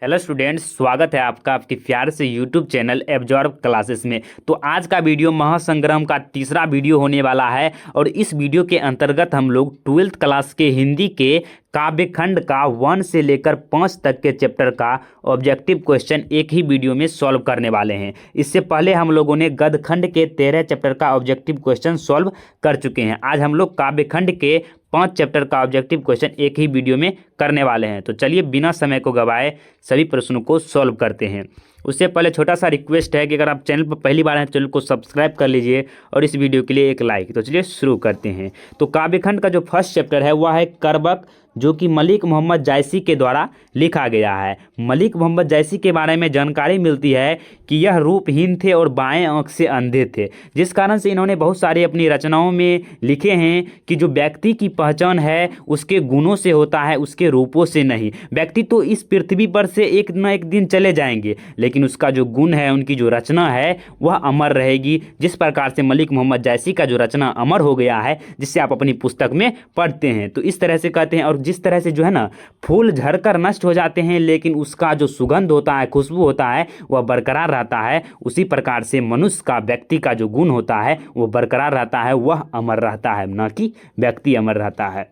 Hello students, स्वागत है आपका आपके प्यार से यूट्यूब चैनल एब्जॉर्ब क्लासेस में। तो आज का वीडियो महासंग्राम का तीसरा वीडियो होने वाला है और इस वीडियो के अंतर्गत हम लोग 12th क्लास के हिंदी के काव्यखंड का 1 से लेकर 5 तक के चैप्टर का ऑब्जेक्टिव क्वेश्चन एक ही वीडियो में सॉल्व करने वाले हैं। इससे पहले हम लोगों ने गद्यखंड के 13 चैप्टर का ऑब्जेक्टिव क्वेश्चन सॉल्व कर चुके हैं। आज हम लोग काव्यखंड के 5 चैप्टर का ऑब्जेक्टिव क्वेश्चन एक ही वीडियो में करने वाले हैं। तो चलिए बिना समय को गवाए सभी प्रश्नों को सॉल्व करते हैं। उससे पहले छोटा सा रिक्वेस्ट है कि अगर आप चैनल पर पहली बार हैं चैनल को सब्सक्राइब कर लीजिए और इस वीडियो के लिए एक लाइक। तो चलिए शुरू करते हैं। तो काव्यखंड का जो फर्स्ट चैप्टर है वह है करबक, जो कि मलिक मोहम्मद जायसी के द्वारा लिखा गया है। मलिक मोहम्मद जायसी के बारे में जानकारी मिलती है कि यह रूपहीन थे और बाएं आंख से अंधे थे, जिस कारण से इन्होंने बहुत सारी अपनी रचनाओं में लिखे हैं कि जो व्यक्ति की पहचान है उसके गुणों से होता है, उसके रूपों से नहीं। व्यक्ति तो इस पृथ्वी पर से एक न एक दिन चले जाएंगे, लेकिन उसका जो गुण है, उनकी जो रचना है वह अमर रहेगी। जिस प्रकार से मलिक मोहम्मद जायसी का जो रचना अमर हो गया है, जिससे आप अपनी पुस्तक में पढ़ते हैं। तो इस तरह से कहते हैं। और जिस तरह से जो है ना, फूल झड़कर नष्ट हो जाते हैं लेकिन उसका जो सुगंध होता है, खुशबू होता है, वह बरकरार रहता है, उसी प्रकार से मनुष्य का, व्यक्ति का जो गुण होता है वो बरकरार रहता है, वह अमर रहता है, ना कि व्यक्ति अमर रहता है।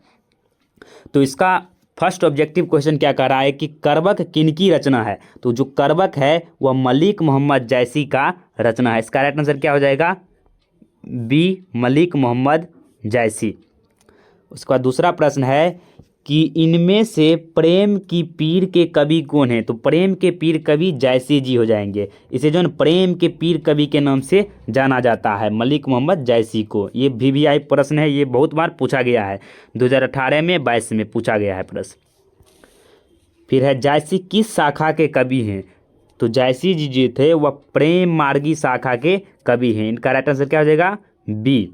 तो इसका फर्स्ट ऑब्जेक्टिव क्वेश्चन क्या कह रहा है कि करबक किनकी रचना है। तो जो करबक है वह मलिक मोहम्मद जायसी का रचना है। इसका राइट आंसर क्या हो जाएगा? बी, मलिक मोहम्मद जायसी। उसके बाद दूसरा प्रश्न है कि इनमें से प्रेम की पीर के कवि कौन है। तो प्रेम के पीर कवि जायसी जी हो जाएंगे। इसे जो है प्रेम के पीर कवि के नाम से जाना जाता है, मलिक मोहम्मद जायसी को। ये VVI प्रश्न है, ये बहुत बार पूछा गया है। 2018 में, 22 में पूछा गया है प्रश्न। फिर है जायसी किस शाखा के कवि हैं। तो जायसी जी जो थे वह प्रेम मार्गी शाखा के कवि हैं। इनका राइट आंसर क्या हो जाएगा? बी।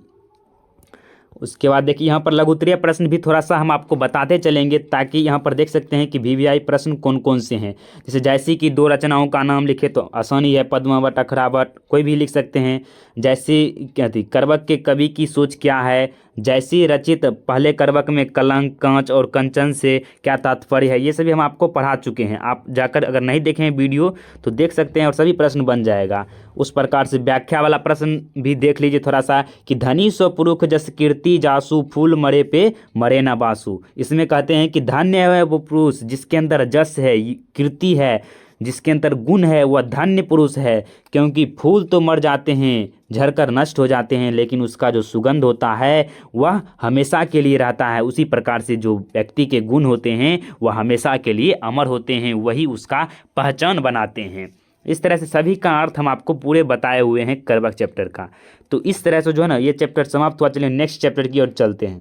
उसके बाद देखिए यहाँ पर लघुत्तरीय प्रश्न भी थोड़ा सा हम आपको बताते चलेंगे, ताकि यहाँ पर देख सकते हैं कि VVI प्रश्न कौन कौन से हैं। जैसे जायसी की 2 रचनाओं का नाम लिखे तो आसानी है, पद्मावत, अखरावत, कोई भी लिख सकते हैं। जैसी क्या थी, करबक के कवि की सोच क्या है, जैसी रचित पहले करबक में कलंक, कांच और कंचन से क्या तात्पर्य है, ये सभी हम आपको पढ़ा चुके हैं। आप जाकर अगर नहीं देखें वीडियो तो देख सकते हैं और सभी प्रश्न बन जाएगा। उस प्रकार से व्याख्या वाला प्रश्न भी देख लीजिए थोड़ा सा कि धनी सो पुरुष जस कीर्ति जासु, फूल मरे पे मरे ना बासु। इसमें कहते हैं कि धन्य है वो पुरुष जिसके अंदर जस है, कीर्ति है, जिसके अंदर गुण है, वह धन्य पुरुष है, क्योंकि फूल तो मर जाते हैं, झड़कर नष्ट हो जाते हैं, लेकिन उसका जो सुगंध होता है वह हमेशा के लिए रहता है। उसी प्रकार से जो व्यक्ति के गुण होते हैं वह हमेशा के लिए अमर होते हैं, वही उसका पहचान बनाते हैं। इस तरह से सभी का अर्थ हम आपको पूरे बताए हुए हैं करबक चैप्टर का। तो इस तरह से जो है ना ये चैप्टर समाप्त हुआ। चलिए नेक्स्ट चैप्टर की ओर चलते हैं।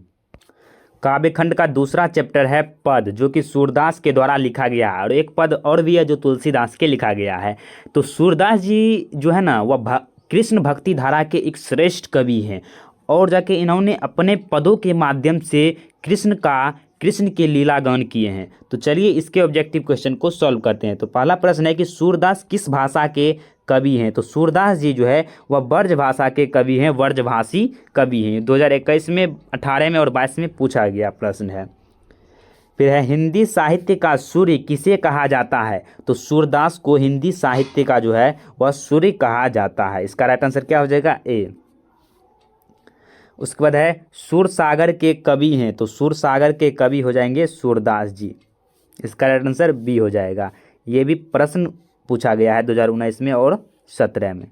काव्यखंड का दूसरा चैप्टर है पद, जो कि सूरदास के द्वारा लिखा गया है। और एक पद और भी है जो तुलसीदास के लिखा गया है। तो सूरदास जी जो है ना वह कृष्ण भक्ति धारा के एक श्रेष्ठ कवि हैं, और जाके इन्होंने अपने पदों के माध्यम से कृष्ण के लीला गान किए हैं। तो चलिए इसके ऑब्जेक्टिव क्वेश्चन को सॉल्व करते हैं। तो पहला प्रश्न है कि सूरदास किस भाषा के कवि हैं। तो सूरदास जी जो है वह ब्रज भाषा के कवि हैं, व्रजभाषी कवि हैं। 2021 में, 18 में और 22 में पूछा गया प्रश्न है। फिर है हिंदी साहित्य का सूर्य किसे कहा जाता है। तो सूरदास को हिंदी साहित्य का जो है वह सूर्य कहा जाता है। इसका राइट आंसर क्या हो जाएगा? ए। उसके बाद है सूरसागर के कवि हैं। तो सूरसागर के कवि हो जाएंगे सूरदास जी। इसका राइट आंसर बी हो जाएगा। ये भी प्रश्न पूछा गया है 2019 में और 17 में।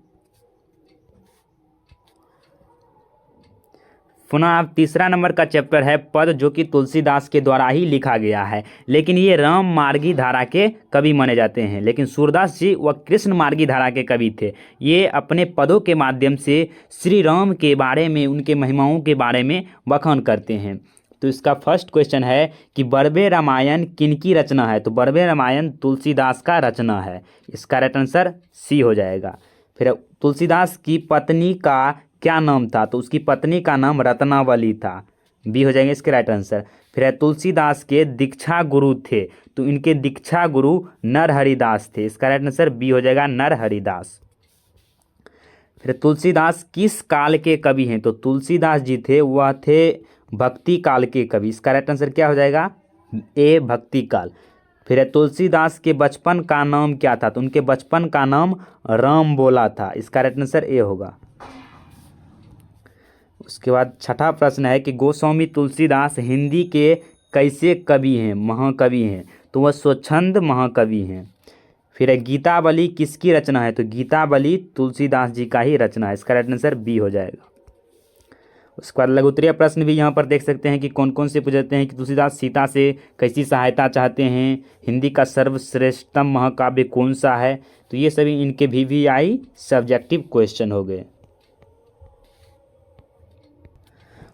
पुनः तीसरा नंबर का चैप्टर है पद, जो कि तुलसीदास के द्वारा ही लिखा गया है, लेकिन ये राम मार्गी धारा के कवि माने जाते हैं। लेकिन सूरदास जी वह कृष्ण मार्गी धारा के कवि थे। ये अपने पदों के माध्यम से श्री राम के बारे में, उनके महिमाओं के बारे में बखान करते हैं। तो इसका फर्स्ट क्वेश्चन है कि बरबे रामायण किनकी रचना है। तो बरबे रामायण तुलसीदास का रचना है। इसका राइट आंसर सी हो जाएगा। फिर तुलसीदास की पत्नी का क्या नाम था। तो उसकी पत्नी का नाम रत्नावली था। बी हो जाएंगे इसके राइट आंसर। फिर है तुलसीदास के दीक्षा गुरु थे। तो इनके दीक्षा गुरु नरहरिदास थे। इसका राइट आंसर बी हो जाएगा, नरहरिदास। फिर तुलसीदास किस काल के कवि हैं। तो तुलसीदास जी थे वह थे भक्ति काल के कवि। इसका राइट आंसर क्या हो जाएगा? ए, भक्ति काल। फिर है तुलसीदास के बचपन का नाम क्या था, तो उनके बचपन का नाम राम बोला था। इसका राइट आंसर ए होगा। उसके बाद छठा प्रश्न है कि गोस्वामी तुलसीदास हिंदी के कैसे कवि हैं, महाकवि हैं, तो वह स्वच्छंद महाकवि हैं। फिर है गीतावली किसकी रचना है, तो गीतावली तुलसीदास जी का ही रचना है। इसका राइट आंसर बी हो जाएगा। उसके बाद लघु उत्तरीय प्रश्न भी यहाँ पर देख सकते हैं कि कौन कौन से पूछ जाते हैं कि तुलसीदास सीता से कैसी सहायता चाहते हैं, हिंदी का सर्वश्रेष्ठतम महाकाव्य कौन सा है, तो ये सभी इनके VVI सब्जेक्टिव क्वेश्चन हो गए।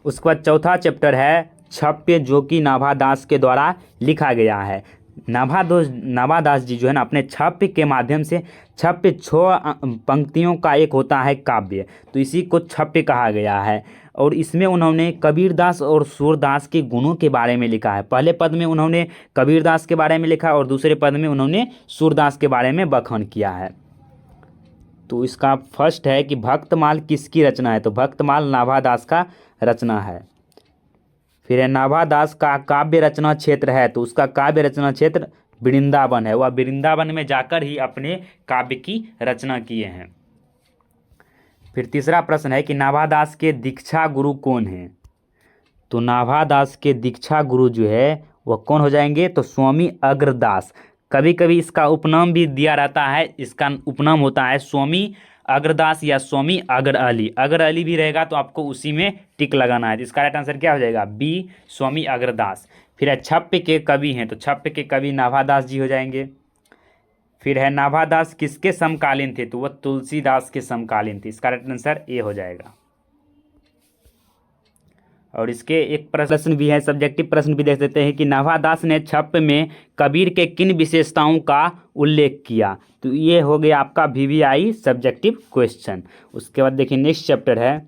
उसके बाद चौथा चैप्टर है छप्य, जो कि नाभादास के द्वारा लिखा गया है। नाभादास जी जो है ना अपने छप्य के माध्यम से, छप्य 6 पंक्तियों का एक होता है काव्य, तो इसी को छप्य कहा गया है। और इसमें उन्होंने कबीरदास और सूरदास के गुणों के बारे में लिखा है। पहले पद में उन्होंने कबीरदास के बारे में लिखा और दूसरे पद में उन्होंने सूरदास के बारे में बखान किया है। तो इसका फर्स्ट है कि भक्तमाल किसकी रचना है, तो भक्तमाल नाभादास का रचना है। फिर है नाभादास का काव्य रचना क्षेत्र है, तो उसका काव्य रचना क्षेत्र वृंदावन है। वह वृंदावन में जाकर ही अपने काव्य की रचना किए हैं। फिर तीसरा प्रश्न है कि नाभादास के दीक्षा गुरु कौन हैं, तो नाभादास के दीक्षा गुरु जो है वह कौन हो जाएंगे, तो स्वामी अग्रदास। कभी कभी इसका उपनाम भी दिया रहता है, इसका उपनाम होता है स्वामी अग्रदास या स्वामी अगर अली। अगर अली भी रहेगा तो आपको उसी में टिक लगाना है। तो इसका राइट आंसर क्या हो जाएगा, बी स्वामी अग्रदास। फिर है छप्य के कवि हैं, तो छप्य के कवि नाभादास जी हो जाएंगे। फिर है नाभादास किसके समकालीन थे, तो वह तुलसीदास के समकालीन थे। इसका राइट आंसर ए हो जाएगा। और इसके एक प्रश्न भी है, सब्जेक्टिव प्रश्न भी देख सकते हैं कि नाभादास ने छप्य में कबीर के किन विशेषताओं का उल्लेख किया, तो ये हो गया आपका VVI सब्जेक्टिव क्वेश्चन। उसके बाद देखिए नेक्स्ट चैप्टर है,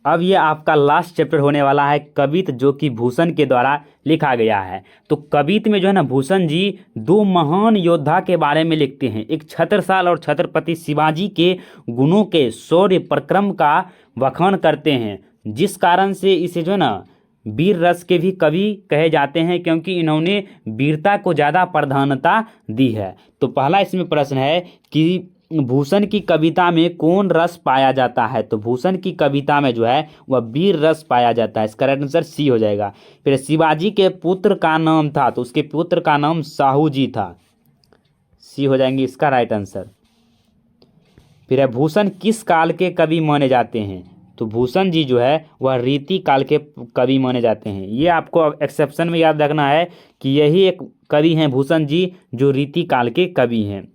अब ये आपका लास्ट चैप्टर होने वाला है कवित, जो कि भूषण के द्वारा लिखा गया है। तो कवित में जो है ना भूषण जी 2 महान योद्धा के बारे में लिखते हैं, एक छत्रसाल और छत्रपति शिवाजी के गुणों के शौर्य पराक्रम का बखान करते हैं, जिस कारण से इसे जो है ना वीर रस के भी कवि कहे जाते हैं, क्योंकि इन्होंने वीरता को ज़्यादा प्राधान्यता दी है। तो पहला इसमें प्रश्न है कि भूषण की कविता में कौन रस पाया जाता है, तो भूषण की कविता में जो है वह वीर रस पाया जाता है। इसका राइट आंसर सी हो जाएगा। फिर शिवाजी के पुत्र का नाम था, तो उसके पुत्र का नाम साहू जी था। सी हो जाएंगे इसका राइट आंसर। फिर है भूषण किस काल के कवि माने जाते हैं, तो भूषण जी जो है वह रीति काल के कवि माने जाते हैं। ये आपको एक्सेप्शन में याद रखना है कि यही एक कवि हैं भूषण जी जो रीति काल के कवि हैं।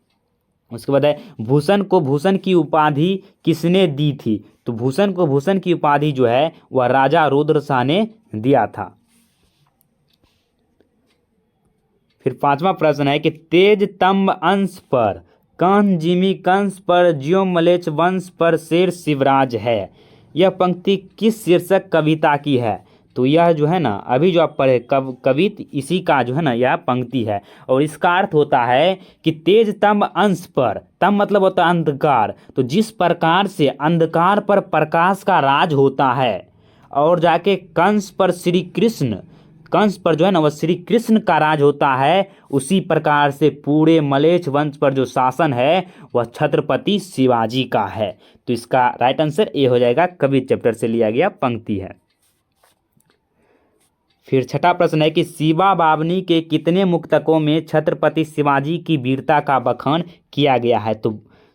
उसके बाद है भूषण को भूषण की उपाधि किसने दी थी, तो भूषण को भूषण की उपाधि जो है वह राजा रुद्र शाह ने दिया था। फिर 5वां प्रश्न है कि तेज तंब अंश पर कान जिमी कंस पर ज्यो मलेच्छ वंश पर शेर शिवराज है, यह पंक्ति किस शीर्षक कविता की है, तो यह जो है ना अभी जो आप पढ़े कवित इसी का जो है ना यह पंक्ति है। और इसका अर्थ होता है कि तेज तंब अंश पर, तंब मतलब होता है अंधकार, तो जिस प्रकार से अंधकार पर प्रकाश का राज होता है और जाके कंस पर श्री कृष्ण, कंस पर जो है ना वह श्री कृष्ण का राज होता है, उसी प्रकार से पूरे मलेच्छ वंश पर जो शासन है वह छत्रपति शिवाजी का है। तो इसका राइट आंसर ए हो जाएगा, कवित चैप्टर से लिया गया पंक्ति है। फिर छठा प्रश्न है कि शिवा बावनी के कितने मुक्तकों में छत्रपति शिवाजी की वीरता का बखान किया गया है, तो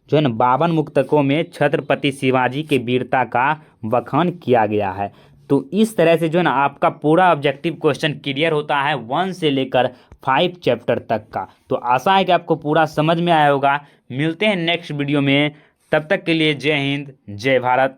जो है ना 52 मुक्तकों में छत्रपति शिवाजी के वीरता का बखान किया गया है। तो इस तरह से जो है ना आपका पूरा ऑब्जेक्टिव क्वेश्चन क्लियर होता है 1 से लेकर 5 चैप्टर तक का। तो आशा है कि आपको पूरा समझ में आया होगा। मिलते हैं नेक्स्ट वीडियो में, तब तक के लिए जय हिंद, जय भारत।